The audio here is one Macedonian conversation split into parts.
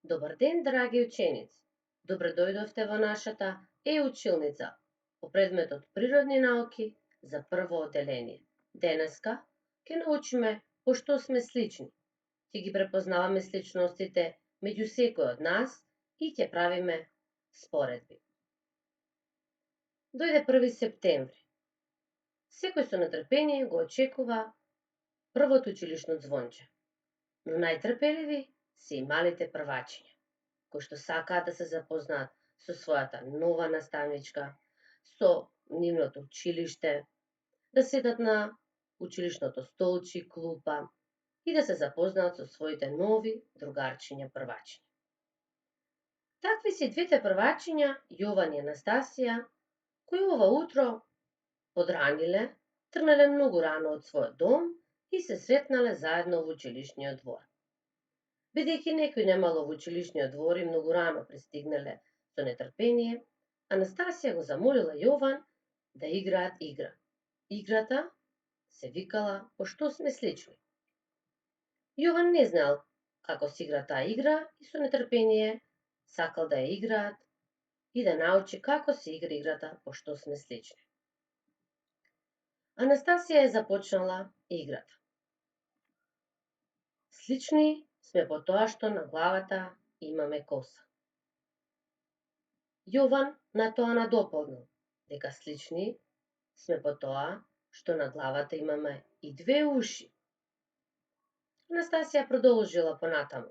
Добар ден, драги ученици! Добре дојдовте во нашата училница по предметот Природни науки за прво одделение. Денеска ќе научиме по што сме слични. Ќе ги препознаваме сличностите меѓу секој од нас и ќе правиме споредби. Дојде 1 септември. Секој со нетрпение го очекува првото училишно звонче, но најтрпеливи се и малите првачиња, кои што сакаат да се запознаат со својата нова наставничка, со нивното училиште, да седат на училишното столче и клупа и да се запознаат со своите нови другарчиња првачиња. Такви се двете првачиња, Јован и Анастасија, кои ова утро подраниле, тргнале многу рано од својот дом и се сретнале заедно во училишниот двор. Бидејќи некој немало во училишниот двор и многу рано пристигнале со нетрпение, Анастасија го замолила Јован да играат игра. Играта се викала "По што сме слични". Јован не знаел како се игра таа игра и со нетрпение сакал да ја играат и да научи како се игра играта "По што сме слични". Анастасија ја започнала играта. Слични сме по тоа што на главата имаме коса. Јован на тоа надополнил дека слични сме по тоа што на главата имаме и две уши. Анастасија продолжила понатаму.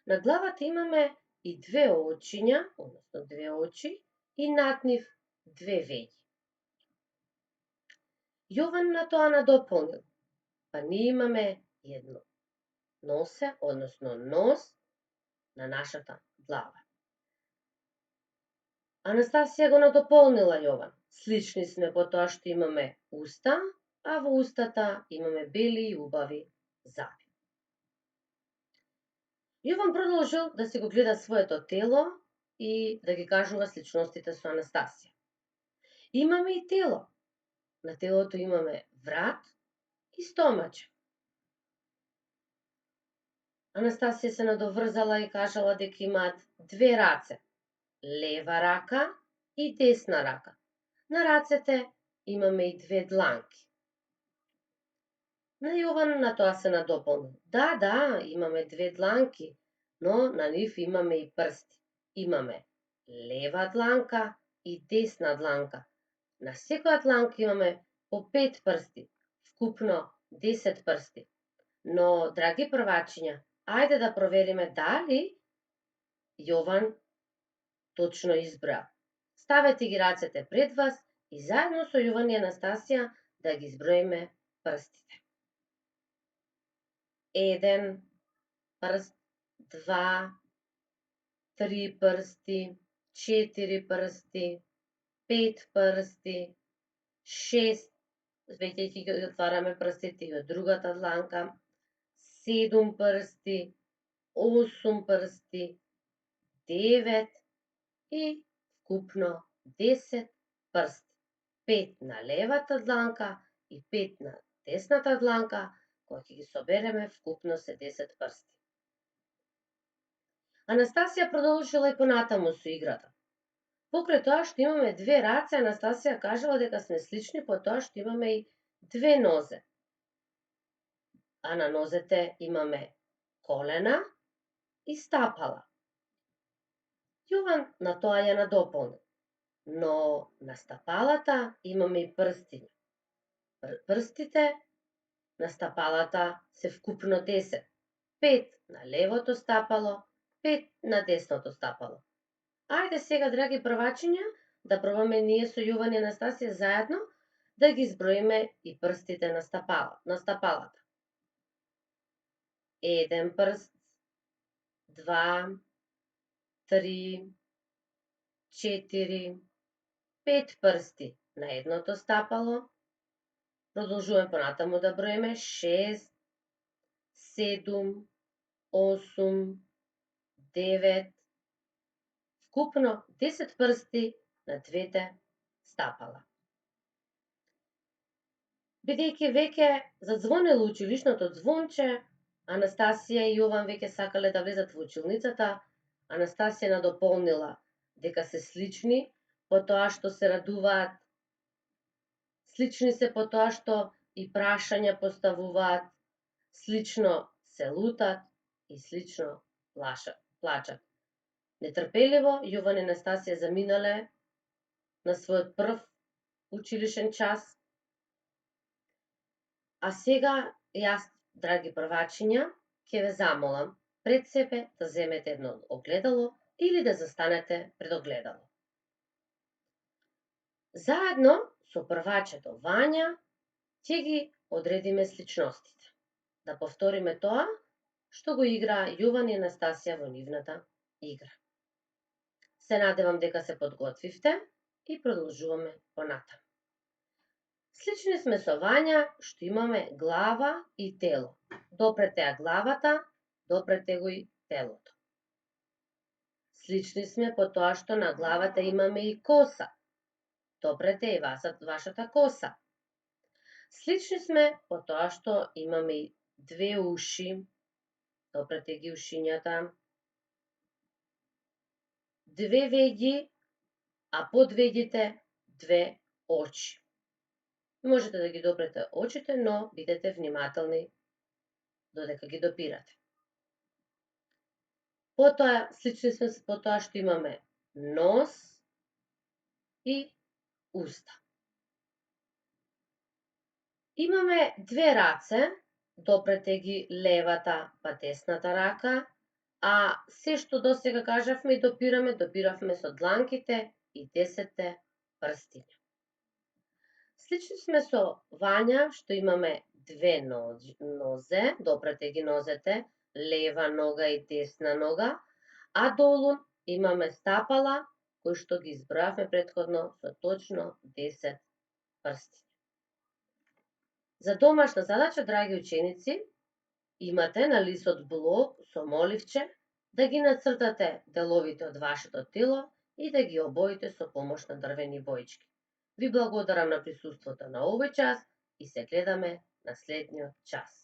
На главата имаме и две очиња, односно две очи, и над нив две вењи. Јован на тоа надополнил. Па ние имаме едно носе, односно нос на нашата глава. Анастасија го надополнила Јован. Слични сме по тоа што имаме уста, а во устата имаме бели и убави заби. Јован продолжил да си го гледа своето тело и да ги кажува сличностите со Анастасија. Имаме и тело. На телото имаме врат и стомаче. Анастасија се надоврзала и кажала дека имаат две раце, лева рака и десна рака. На рацете имаме и две дланки. На Јован на тоа се надополнил. Да, имаме две дланки, но на нив имаме и прсти. Имаме лева дланка и десна дланка. На секоја дланка имаме по 5 прсти, вкупно 10 прсти. Но, драги првачиња, ајде да провериме дали Јован точно избра. Ставете ги рацете пред вас и заедно со Јован и Анастасија да ги изброиме прстите. 1 прст, 2, 3 прсти, 4 прсти, 5 прсти, 6, веќе ги отвараме прстите и од другата дланка, 7 прсти, 8 прсти, 9 и вкупно 10 прсти. 5 на левата дланка и 5 на десната дланка, кога ќе ги собереме вкупно се 10 прсти. Анастасија продолжила и понатаму со играта. Покрај тоа што имаме две раце, Анастасија кажала дека сме слични по тоа што имаме и две нозе. А на нозете имаме колена и стапала. Јован на тоа ја надополнил. Но на стапалата имаме и прстиња. Прстите на стапалата се вкупно 10. 5 на левото стапало, 5 на десното стапало. Ајде сега, драги првачиња, да пробаме ние со Јован и Анастасија заедно да ги изброиме и прстите на стапалата. 1 прст, 2, 3, 4, 5 прсти на едното стапало. Продолжуваме понатаму да броиме 6, 7, 8, 9, вкупно 10 прсти на двете стапала. Бидејќи веќе задзвонило училишното звонче, Анастасија и Јован веќе сакале да влезат во училницата. Анастасија надополнила дека се слични по тоа што се радуваат, слични се по тоа што и прашања поставуваат, слично се лутат и слично плачат. Нетрпеливо Јован и Анастасија заминале на својот прв училишен час. А сега јас, драги првачиња, ќе ве замолам пред себе да земете едно огледало или да застанете пред огледало. Заедно со првачето Вања ќе ги одредиме сличностите. Да повториме тоа што го играа Јован и Анастасија во нивната игра. Се надевам дека се подготвивте и продолжуваме понатаму. Слични сме со Вања што имаме глава и тело. Допрете ја главата, допрете го и телото. Слични сме по тоа што на главата имаме и коса. Допрете и вашата коса. Слични сме по тоа што имаме и две уши. Допрете ги ушињата. Две веѓи, а под веѓите две очи. Можете да ги допрете очите, но бидете внимателни додека ги допирате. Потоа, слични сме по тоа што имаме нос и уста. Имаме две раце, допрете ги левата па десната рака, а се што досега кажавме и допиравме со дланките и 10 прстиња. Слични сме со Вања што имаме две нозе, допрете ги нозете, лева нога и десна нога, а долу имаме стапала кои што ги избројавме претходно со точно 10 прстиња. За домашна задача, драги ученици, имате на листот блок со моливче да ги нацртате деловите од вашето тело и да ги обоите со помош на дрвени боички. Ви благодарам на присуството на овој час и се гледаме на следниот час.